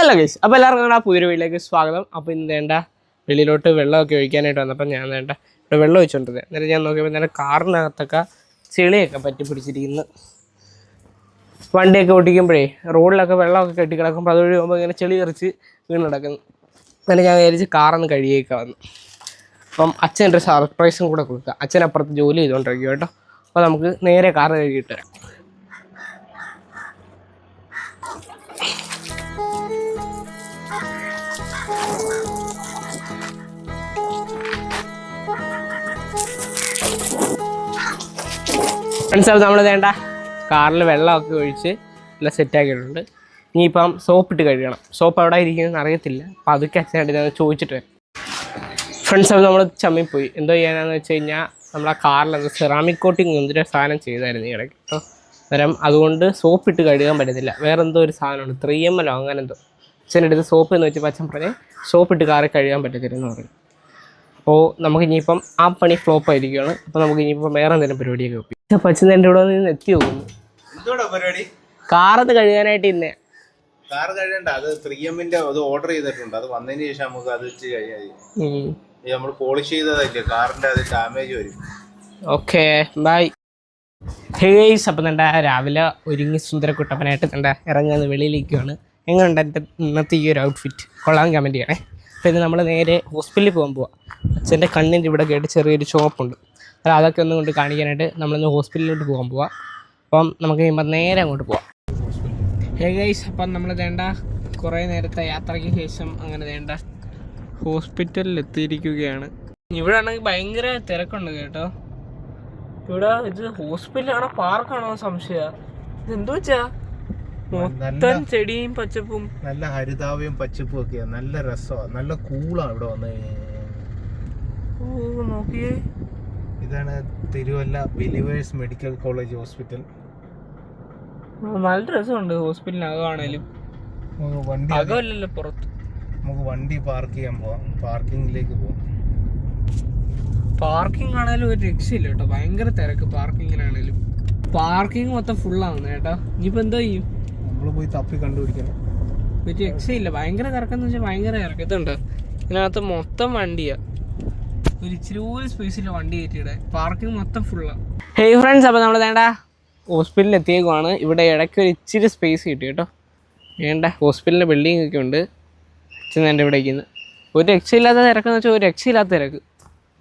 Hello guys, അപ്പോൾ എല്ലാവർക്കും നമ്മുടെ പുതിയൊരു വീട്ടിലേക്ക് സ്വാഗതം. അപ്പോൾ ഇന്ന് വേണ്ട വെളിയിലോട്ട് വെള്ളമൊക്കെ ഒഴിക്കാനായിട്ട് വന്നപ്പോൾ ഞാൻ വേണ്ട ഇവിടെ വെള്ളം ഒഴിച്ചുകൊണ്ടിരുന്നത്. എന്നിട്ട് ഞാൻ നോക്കിയപ്പോൾ നേരെ കാറിനകത്തൊക്കെ ചെളിയൊക്കെ പറ്റി പിടിച്ചിരിക്കുന്നു. വണ്ടിയൊക്കെ ഓടിക്കുമ്പോഴേ റോഡിലൊക്കെ വെള്ളമൊക്കെ കെട്ടി കിടക്കുമ്പോൾ അതുവഴി പോകുമ്പോൾ ഇങ്ങനെ ചെളി തെറിച്ച് വീണ് കിടക്കുന്നു. എന്നിട്ട് ഞാൻ വിചാരിച്ച് കാറൊന്ന് കഴുകിയേക്കാൻ വന്നു. അപ്പം അച്ഛൻ്റെ ഒരു സർപ്രൈസും കൂടെ കൊടുക്കുക. അച്ഛനപ്പുറത്ത് ജോലി ചെയ്തുകൊണ്ടിരിക്കും കേട്ടോ. അപ്പോൾ നമുക്ക് നേരെ കാറ് കഴുകിയിട്ട് വരാം. ഫ്രണ്ട്സ്, നമ്മൾ വേണ്ട കാറിൽ വെള്ളമൊക്കെ ഒഴിച്ച് എല്ലാം സെറ്റാക്കിയിട്ടുണ്ട്. ഇനിയിപ്പം സോപ്പിട്ട് കഴുകണം. സോപ്പ് എവിടെ ഇരിക്കുന്നതെന്ന് അറിയത്തില്ല. അപ്പം അതൊക്കെ അച്ഛനായിട്ട് ഞാൻ ചോദിച്ചിട്ട് വരാം. ഫ്രണ്ട്സ്, അപ്പോൾ നമ്മൾ ചമ്മിപ്പോയി. എന്തോ ചെയ്യാനാന്ന് വെച്ച് കഴിഞ്ഞാൽ നമ്മൾ ആ കാറിൽ സെറാമിക് കോട്ടിങ് എന്തൊരു സാധനം ചെയ്തായിരുന്നു ഈ ഇടയ്ക്ക് കേട്ടോ. അന്നേരം അതുകൊണ്ട് സോപ്പിട്ട് കഴുകാൻ പറ്റത്തില്ല. വേറെ എന്തോ ഒരു സാധനമുണ്ട്, 3M അങ്ങനെ എന്തോ. അച്ഛനെടുത്ത് സോപ്പ് എന്ന് വെച്ചപ്പോൾ അച്ഛൻ പറഞ്ഞ് സോപ്പിട്ട് കാറിൽ കഴുകാൻ പറ്റത്തില്ലെന്ന് പറഞ്ഞു. അപ്പോൾ നമുക്ക് ഇനിയിപ്പം ആ പണി ഫ്ലോപ്പ് ആയിരിക്കുകയാണ്. അപ്പോൾ നമുക്ക് ഇനിയിപ്പം വേറെ എന്തെങ്കിലും പരിപാടിയൊക്കെ വെക്കും. അപ്പം അച്ഛൻ എൻ്റെ ഇവിടെ നിന്ന് എത്തി പോകുന്നു. കാറത് കഴുകാനായിട്ട് ഇന്നേ കാർ കഴുകണ്ട, അത് 3M അത് ഓർഡർ ചെയ്തിട്ടുണ്ട്. അത് വന്നതിന് ശേഷം നമുക്ക് അത് വെച്ച് കഴിയാം. നമ്മൾ പോളിഷ് ചെയ്തതല്ലേ, കാറിന്റെ അത് ഡാമേജ് വരും. Okay, by. ഹേയ്സ്, അപ്പം എന്താ രാവിലെ ഒരുങ്ങി സുന്ദരക്കുട്ടപ്പനായിട്ട് എന്താ ഇറങ്ങുന്നത് വെളിയിലേക്കാണ്. എങ്ങനെയുണ്ട് എൻ്റെ ഇന്നത്തെ ഈ ഒരു ഔട്ട്ഫിറ്റ്? കൊള്ളാൻ കമൻറ്റ് ചെയ്യണേ. അപ്പോൾ ഇത് നമ്മൾ നേരെ ഹോസ്പിറ്റലിൽ പോകാൻ. അച്ഛൻ്റെ കണ്ണിൻ്റെ ഇവിടെ കേട്ട് ചെറിയൊരു ഷോപ്പുണ്ട്. അപ്പോൾ അതൊക്കെ ഒന്നും കൊണ്ട് കാണിക്കാനായിട്ട് നമ്മളിന്ന് ഹോസ്പിറ്റലിലോട്ട് പോകാൻ പോവാം. അപ്പം നമുക്ക് കഴിയുമ്പോൾ നേരെ അങ്ങോട്ട് പോവാം. ഹേ ഗൈസ്, അപ്പം നമ്മൾ വേണ്ട കുറേ നേരത്തെ യാത്രയ്ക്ക് ശേഷം അങ്ങനെ വേണ്ട ഹോസ്പിറ്റലിൽ എത്തിയിരിക്കുകയാണ്. ഇവിടെ ആണെങ്കിൽ ഭയങ്കര തിരക്കുണ്ട് കേട്ടോ. ഇവിടെ ഇത് ഹോസ്പിറ്റലാണോ പാർക്കാണോ സംശയം. ഇതെന്തോ വെച്ചാ മൊത്തം ചെടിയും പച്ചപ്പും, നല്ല ഹരിതാവയും പച്ചപ്പും ഒക്കെയാ. നല്ല രസമാണ്, നല്ല കൂളാണ് ഇവിടെ വന്നു കഴിഞ്ഞാൽ. ഓ നോക്കിയേ, ഇതാണ് Thiruvalla believers medical college hospital. നല്ല രസമുണ്ട് ഹോസ്പിറ്റലിനകമാണേലും. അകമല്ലല്ലോ പുറത്ത്. നമുക്ക് വണ്ടി പാർക്ക് ചെയ്യാൻ പോവാം. പാർക്കിങ്ങിലേക്ക് പോവാം. പാർക്കിംഗ് ആണേലും ഒരു രക്ഷയില്ല കേട്ടോ. ഭയങ്കര തിരക്ക് പാർക്കിങ്ങിനാണേലും. പാർക്കിംഗ് മൊത്തം ഫുള്ളാവുന്നത് കേട്ടോ. ഇനിയിപ്പോൾ എന്തോ ചെയ്യും? നമ്മൾ പോയി തപ്പി കണ്ടുപിടിക്കണം. ഒരു രക്ഷയില്ല, ഭയങ്കര തിരക്കെന്ന് വെച്ചാൽ ഭയങ്കര തിരക്ക്. ഇതുണ്ട്, ഇതിനകത്ത് മൊത്തം വണ്ടിയാ. ഒരു ഇച്ചിരി പോലും സ്പേസില്ല വണ്ടി കയറ്റിയിടെ. പാർക്കിംഗ് മൊത്തം ഫുള്ളാണ്. ഹേയ് ഫ്രണ്ട്സ്, അപ്പോൾ നമ്മൾ വേണ്ട ഹോസ്പിറ്റലിൽ എത്തിയേക്കുവാണ്. ഇവിടെ ഇടയ്ക്ക് ഒരു ഇച്ചിരി സ്പേസ് കിട്ടി കേട്ടോ. വേണ്ട ഹോസ്പിറ്റലിൻ്റെ ബിൽഡിംഗ് ഒക്കെ ഉണ്ട്. അച്ഛൻ എൻ്റെ ഇവിടെ ഇരിക്കുന്നത്. ഒരു രക്ഷയില്ലാത്ത തിരക്കെന്ന് വെച്ചാൽ ഒരു രക്ഷയില്ലാത്ത തിരക്ക്.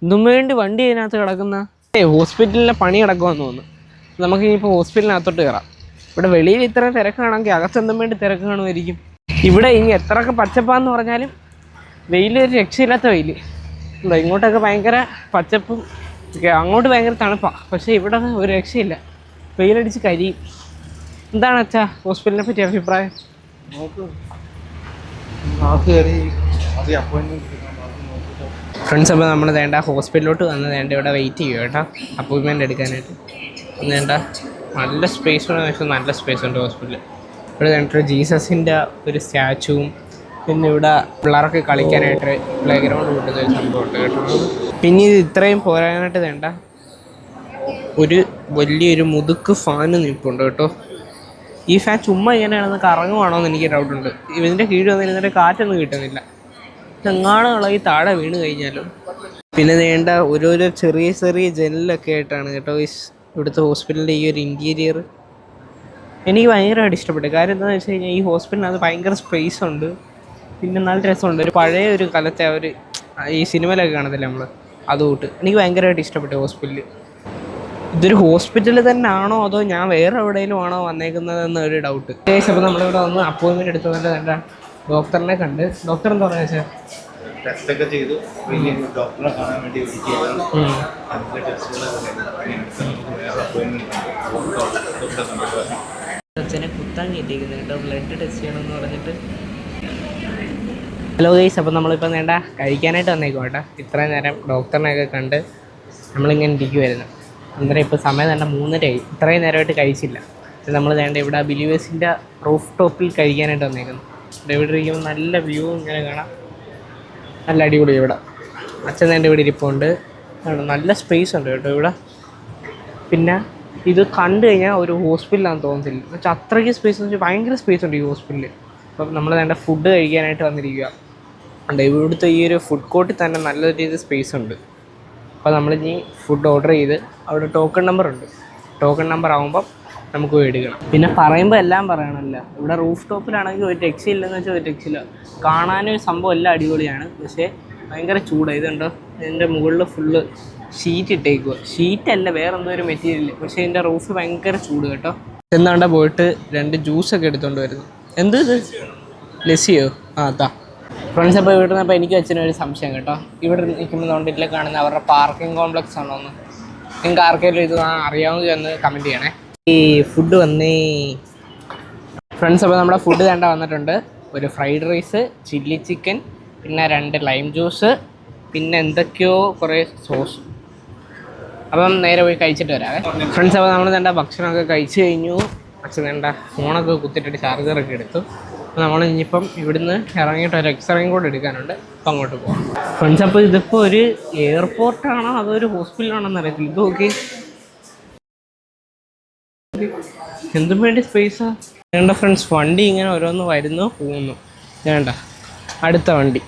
ഇതും വേണ്ടി വണ്ടി അതിനകത്ത് കിടക്കുന്ന ഹോസ്പിറ്റലിലെ പണി കിടക്കുമെന്ന് തോന്നുന്നു. നമുക്ക് ഇനിയിപ്പോൾ ഹോസ്പിറ്റലിനകത്തോട്ട് കയറാം. ഇവിടെ വെളിയിൽ ഇത്ര തിരക്കാണെങ്കിൽ അകത്തെന്തും വേണ്ടി തിരക്ക് കാണുമായിരിക്കും. ഇവിടെ ഇനി എത്രയൊക്കെ പച്ചപ്പാന്ന് പറഞ്ഞാലും വെയിലൊരു രക്ഷയില്ലാത്ത വെയിൽ. എന്താ ഇങ്ങോട്ടൊക്കെ ഭയങ്കര പച്ചപ്പും അങ്ങോട്ട് ഭയങ്കര തണുപ്പാണ്. പക്ഷേ ഇവിടെ ഒരു രക്ഷയില്ല, വെയിലടിച്ച് കരിയും. എന്താണ് അച്ഛാ ഹോസ്പിറ്റലിനെ പറ്റി അഭിപ്രായം? ഫ്രണ്ട്സ്, അപ്പോൾ നമ്മൾ വേണ്ട ഹോസ്പിറ്റലിലോട്ട് വന്ന് വേണ്ട ഇവിടെ വെയിറ്റ് ചെയ്യും കേട്ടോ, അപ്പോയിൻമെൻറ്റ് എടുക്കാനായിട്ട്. വേണ്ട നല്ല സ്പേസ് ഉണ്ടെന്ന് വെച്ചാൽ നല്ല സ്പേസ് ഉണ്ട് ഹോസ്പിറ്റലിൽ. ഇവിടെ വേണ്ട ജീസസിൻ്റെ ഒരു സ്റ്റാച്ചുവും, പിന്നെ ഇവിടെ പിള്ളേർക്ക് കളിക്കാനായിട്ട് പ്ലേ ഗ്രൗണ്ട് കിട്ടുന്ന ഒരു സംഭവമുണ്ട് കേട്ടോ. പിന്നെ ഇത് ഇത്രയും പോരാനായിട്ട് വേണ്ട ഒരു വലിയൊരു മുതുക്ക് ഫാന് നിൽപ്പുണ്ട് കേട്ടോ. ഈ ഫാൻ ചുമ്മാ ഇങ്ങനെയാണെന്ന് കറങ്ങുവാണോ എന്ന് എനിക്ക് ഡൗട്ടുണ്ട്. ഇതിൻ്റെ കീഴിൽ വന്നിരുന്നിട്ട് കാറ്റൊന്നും കിട്ടുന്നില്ല. തെങ്ങാണ് ഇളകി താഴെ വീണ് കഴിഞ്ഞാലും. പിന്നെ വേണ്ട ഓരോരോ ചെറിയ ചെറിയ ജനലൊക്കെ ആയിട്ടാണ് കേട്ടോ ഇവിടുത്തെ ഹോസ്പിറ്റലിൻ്റെ ഈ ഒരു ഇൻറ്റീരിയർ. എനിക്ക് ഭയങ്കരമായിട്ട് ഇഷ്ടപ്പെട്ടു. കാര്യം എന്താണെന്ന് വെച്ച് കഴിഞ്ഞാൽ ഈ ഹോസ്പിറ്റലിനകത്ത് ഭയങ്കര സ്പേസ് ഉണ്ട്. പിന്നെ നല്ല രസമുണ്ട്. ഒരു പഴയ ഒരു കാലത്തെ ഒരു ഈ സിനിമയിലൊക്കെ കാണത്തില്ല നമ്മൾ, അതുകൂട്ട് എനിക്ക് ഭയങ്കരമായിട്ട് ഇഷ്ടപ്പെട്ടു ഹോസ്പിറ്റൽ. ഇതൊരു ഹോസ്പിറ്റൽ തന്നെ ആണോ അതോ ഞാൻ വേറെ എവിടെയെങ്കിലും ആണോ വന്നേക്കുന്നതെന്ന് ഒരു ഡൗട്ട്. അപ്പോൾ നമ്മളിവിടെ വന്ന് അപ്പോയിൻമെൻറ്റ് എടുത്തതുകൊണ്ട് തന്നെ ഡോക്ടറിനെ കണ്ട്. ഡോക്ടർ എന്താ പറയുക വെച്ചാൽ ടെസ്റ്റൊക്കെ ചെയ്തു. ഡോക്ടറെ കാണാൻ വേണ്ടി അച്ഛനെ കുത്താൻ കയറ്റിയിരിക്കുന്നത് കേട്ടോ, ബ്ലഡ് ടെസ്റ്റ് ചെയ്യണമെന്ന് പറഞ്ഞിട്ട്. ഹലോ ഗൈസ്, അപ്പോൾ നമ്മളിപ്പോൾ വേണ്ട കഴിക്കാനായിട്ട് വന്നേക്കും കേട്ടോ. ഇത്രയും നേരം ഡോക്ടറിനെയൊക്കെ കണ്ട് നമ്മളിങ്ങനെ ഇരിക്കുമായിരുന്നു. അന്നേരം ഇപ്പോൾ സമയം വേണ്ട 3:30. ഇത്രയും നേരമായിട്ട് കഴിച്ചില്ല. നമ്മൾ വേണ്ട ഇവിടെ ബിലീവേഴ്സിൻ്റെ റൂഫ് ടോപ്പിൽ കഴിക്കാനായിട്ട് വന്നേക്കുന്നു. ഇവിടെ ഇരിക്കുമ്പോൾ നല്ല വ്യൂ ഇങ്ങനെ കാണാം, നല്ല അടിപൊളി. ഇവിടെ അച്ഛൻ വേണ്ട ഇവിടെ ഇരിപ്പുണ്ട്. നല്ല സ്പേസ് ഉണ്ട് കേട്ടോ ഇവിടെ. പിന്നെ ഇത് കണ്ടു കഴിഞ്ഞാൽ ഒരു ഹോസ്പിറ്റലാണെന്ന് തോന്നത്തില്ല. എന്നുവെച്ചാൽ അത്രയ്ക്ക് സ്പേസ് എന്ന് വെച്ചാൽ ഭയങ്കര സ്പേസ് ഉണ്ട് ഈ ഹോസ്പിറ്റലിൽ. അപ്പം നമ്മൾ വേണ്ട ഫുഡ് കഴിക്കാനായിട്ട് വന്നിരിക്കുക. ഉണ്ട് ഇവിടുത്തെ ഈ ഒരു ഫുഡ് കോർട്ടിൽ തന്നെ നല്ല രീതിയിൽ സ്പേസ് ഉണ്ട്. അപ്പോൾ നമ്മളിനി ഫുഡ് ഓർഡർ ചെയ്ത് അവിടെ ടോക്കൺ നമ്പർ ഉണ്ട്. ടോക്കൺ നമ്പർ ആകുമ്പം നമുക്ക് മേടിക്കണം. പിന്നെ പറയുമ്പോൾ എല്ലാം പറയണമല്ലോ, ഇവിടെ റൂഫ് ടോപ്പിലാണെങ്കിൽ ഒരു രക്ഷയില്ലെന്ന് വെച്ചാൽ ഒരു രക്ഷയില്ല. കാണാനും സംഭവം എല്ലാം അടിപൊളിയാണ്, പക്ഷേ ഭയങ്കര ചൂടാണ്. ഇതുണ്ടോ, ഇതിൻ്റെ മുകളിൽ ഫുള്ള് ഷീറ്റ് ഇട്ടേക്കുക. ഷീറ്റല്ല, വേറെ എന്തോ ഒരു മെറ്റീരിയൽ, പക്ഷേ ഇതിൻ്റെ റൂഫ് ഭയങ്കര ചൂട് കേട്ടോ. എന്താണ്ട പോയിട്ട് 2 ജ്യൂസൊക്കെ എടുത്തുകൊണ്ട് വരുന്നു. എന്ത് ഇത്, ലസ്സിയോ? അതാ ഫ്രണ്ട്സ്. അപ്പോൾ ഇവിടെ നിന്നപ്പോൾ എനിക്ക് അച്ഛനൊരു സംശയം കേട്ടോ. ഇവിടെ നിൽക്കുമ്പോൾ നോണ്ടിട്ടിൽ കാണുന്ന അവരുടെ പാർക്കിംഗ് കോംപ്ലക്സ് ആണോ എന്ന് നിങ്ങൾക്ക് ആർക്കെങ്കിലും ഇത് അറിയാവുന്ന ചെന്ന് കമൻറ്റ് ചെയ്യണേ. ഈ ഫുഡ് വന്നേ ഫ്രണ്ട്സ്. അപ്പോൾ നമ്മുടെ ഫുഡ് വേണ്ട വന്നിട്ടുണ്ട്. ഒരു ഫ്രൈഡ് റൈസ്, ചില്ലി ചിക്കൻ, പിന്നെ 2 ലൈം ജ്യൂസ്, പിന്നെ എന്തൊക്കെയോ കുറേ സോസ്. അപ്പം നേരെ പോയി കഴിച്ചിട്ട് വരാവേ ഫ്രണ്ട്സ്. അപ്പോൾ നമ്മൾ വേണ്ട ഭക്ഷണമൊക്കെ കഴിച്ച് കഴിഞ്ഞു. അച്ഛൻ വേണ്ട ഫോണൊക്കെ കുത്തിയിട്ടിട്ട് ചാർജറൊക്കെ എടുത്തു. അപ്പോൾ നമ്മൾ ഇനിയിപ്പം ഇവിടുന്ന് ഇറങ്ങിയിട്ട് ഒരു എക്സ്റേയും കൂടെ എടുക്കാനുണ്ട്. അപ്പം അങ്ങോട്ട് പോകാം ഫ്രണ്ട്സ്. അപ്പോൾ ഇതിപ്പോൾ ഒരു എയർപോർട്ടാണോ അതോ ഒരു ഹോസ്പിറ്റലാണോ എന്ന് അറിയത്തില്ല. ഇത് നോക്കി എന്തും വേണ്ടി സ്പേസാണ് വേണ്ട ഫ്രണ്ട്സ്. വണ്ടി ഇങ്ങനെ ഓരോന്ന് വരുന്നു പോകുന്നു. വേണ്ട അടുത്ത വണ്ടി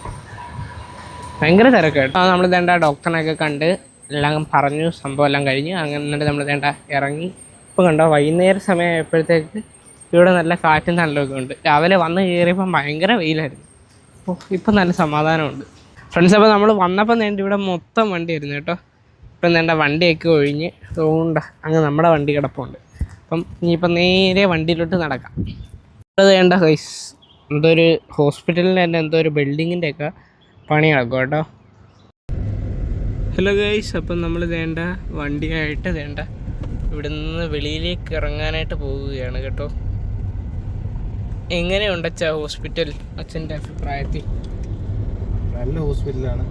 ഭയങ്കര തിരക്കായിട്ട്. നമ്മൾ വേണ്ട ഡോക്ടറിനൊക്കെ കണ്ട് എല്ലാം പറഞ്ഞു, സംഭവം എല്ലാം കഴിഞ്ഞ് അങ്ങനെ എന്നിട്ട് നമ്മൾ വേണ്ട ഇറങ്ങി. ഇപ്പോൾ കണ്ടോ വൈകുന്നേരം സമയമായപ്പോഴത്തേക്ക് ഇവിടെ നല്ല കാറ്റും നല്ലതൊക്കെ ഉണ്ട്. രാവിലെ വന്ന് കയറിയപ്പോൾ ഭയങ്കര വെയിലായിരുന്നു. അപ്പോൾ ഇപ്പം നല്ല സമാധാനമുണ്ട് ഫ്രണ്ട്സ്. അപ്പോൾ നമ്മൾ വന്നപ്പോൾ വേണ്ട ഇവിടെ മൊത്തം വണ്ടിയായിരുന്നു കേട്ടോ. ഇപ്പം വേണ്ട വണ്ടിയൊക്കെ ഒഴിഞ്ഞ് അതുകൊണ്ട് അങ്ങ് നമ്മുടെ വണ്ടി കിടപ്പുണ്ട്. അപ്പം ഇനിയിപ്പം നേരെ വണ്ടിയിലോട്ട് നടക്കാം. അത് വേണ്ട ഗൈസ്, എന്തോ ഒരു ഹോസ്പിറ്റലിൻ്റെ തന്നെ എന്തോ ഒരു ബിൽഡിങ്ങിൻ്റെ ഒക്കെ പണി നടക്കും കേട്ടോ. ഹലോ ഗൈസ്, അപ്പം നമ്മൾ വേണ്ട വണ്ടിയായിട്ട് വേണ്ട ഇവിടെ നിന്ന് വെളിയിലേക്ക് ഇറങ്ങാനായിട്ട് പോവുകയാണ് കേട്ടോ. എങ്ങനെയുണ്ട് അച്ഛാ ഹോസ്പിറ്റൽ, അച്ഛൻ്റെ അഭിപ്രായത്തിൽ? നല്ല ഹോസ്പിറ്റലാണ്.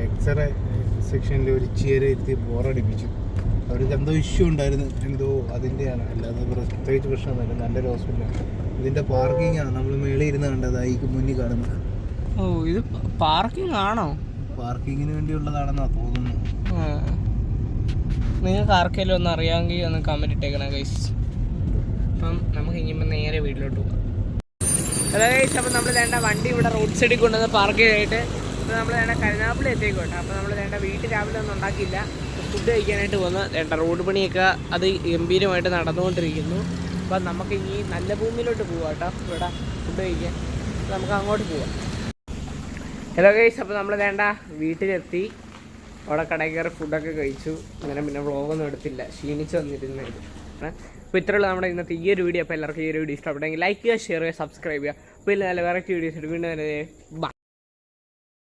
എക്സ്റേ സെക്ഷനിൽ ഒരു ചെയർ ഇരുത്തി ബോറടിപ്പിച്ചു. അവർക്ക് എന്തോ ഇഷ്യൂ ഉണ്ടായിരുന്നു, എന്തോ അതിൻ്റെയാണ്, അല്ലാതെ പ്രത്യേകിച്ച് പ്രശ്നമൊന്നുമില്ല. നല്ലൊരു ഹോസ്പിറ്റലാണ്. ഇതിൻ്റെ പാർക്കിംഗാണ് നമ്മൾ മേളിൽ ഇരുന്ന് കണ്ടത്, ഈ മുന്നിൽ കാണുന്നത്. ഓ, ഇത് പാർക്കിംഗ് ആണോ? പാർക്കിങ്ങിന് വേണ്ടിയുള്ളതാണെന്നാണ് തോന്നുന്നത്. നിങ്ങൾക്ക് ആർക്കെങ്കിലും ഒന്ന് അറിയാമെങ്കിൽ ഒന്ന് കമൻറ്റ് ഇട്ടേക്കണം ഗൈസ്. അപ്പം നമുക്ക് ഇനിയിപ്പോൾ നേരെ വീട്ടിലോട്ട് പോകാം. ഹലോ ഗൈസ്, അപ്പം നമ്മൾ വേണ്ട വണ്ടി ഇവിടെ റോഡ് സൈഡിൽ കൊണ്ടുവന്ന് പാർക്ക് ചെയ്തിട്ട് ഇപ്പോൾ നമ്മൾ വേണ്ട കരുനാഗപ്പള്ളി എത്തിക്കോട്ടെ. അപ്പോൾ നമ്മൾ വേണ്ട വീട്ടിൽ രാവിലെ ഒന്നും ഉണ്ടാക്കിയില്ല, ഫുഡ് കഴിക്കാനായിട്ട് പോകുന്നു. വേണ്ട റോഡ് പണിയൊക്കെ അത് ഗംഭീരമായിട്ട് നടന്നുകൊണ്ടിരിക്കുന്നു. അപ്പം നമുക്ക് ഇനി നല്ല ഭൂമിയിലോട്ട് പോകാം കേട്ടോ. ഇവിടെ ഫുഡ് കഴിക്കാൻ നമുക്ക് അങ്ങോട്ട് പോവാം. ഹലോ ഗൈസ്, അപ്പോൾ നമ്മൾ വേണ്ട വീട്ടിലെത്തി. അവിടെ കടയിൽ കയറി ഫുഡൊക്കെ കഴിച്ചു. അങ്ങനെ പിന്നെ വ്ളോഗൊന്നും എടുത്തില്ല, ക്ഷീണിച്ച് വന്നിരുന്നത്. അപ്പോൾ ഇത്രയുള്ള നമ്മുടെ ഇന്നത്തെ ഈ ഒരു വീഡിയോ. അപ്പോൾ എല്ലാവർക്കും ഈ ഒരു വീഡിയോ ഇഷ്ടപ്പെട്ടെങ്കിൽ ലൈക്ക് ചെയ്യുക, ഷെയർ ചെയ്യുക, സബ്സ്ക്രൈബ് ചെയ്യുക. അപ്പോൾ ഇല്ല നല്ല വെറൈറ്റി വീഡിയോസ് വീണ്ടും വരുന്നത്. ബൈ.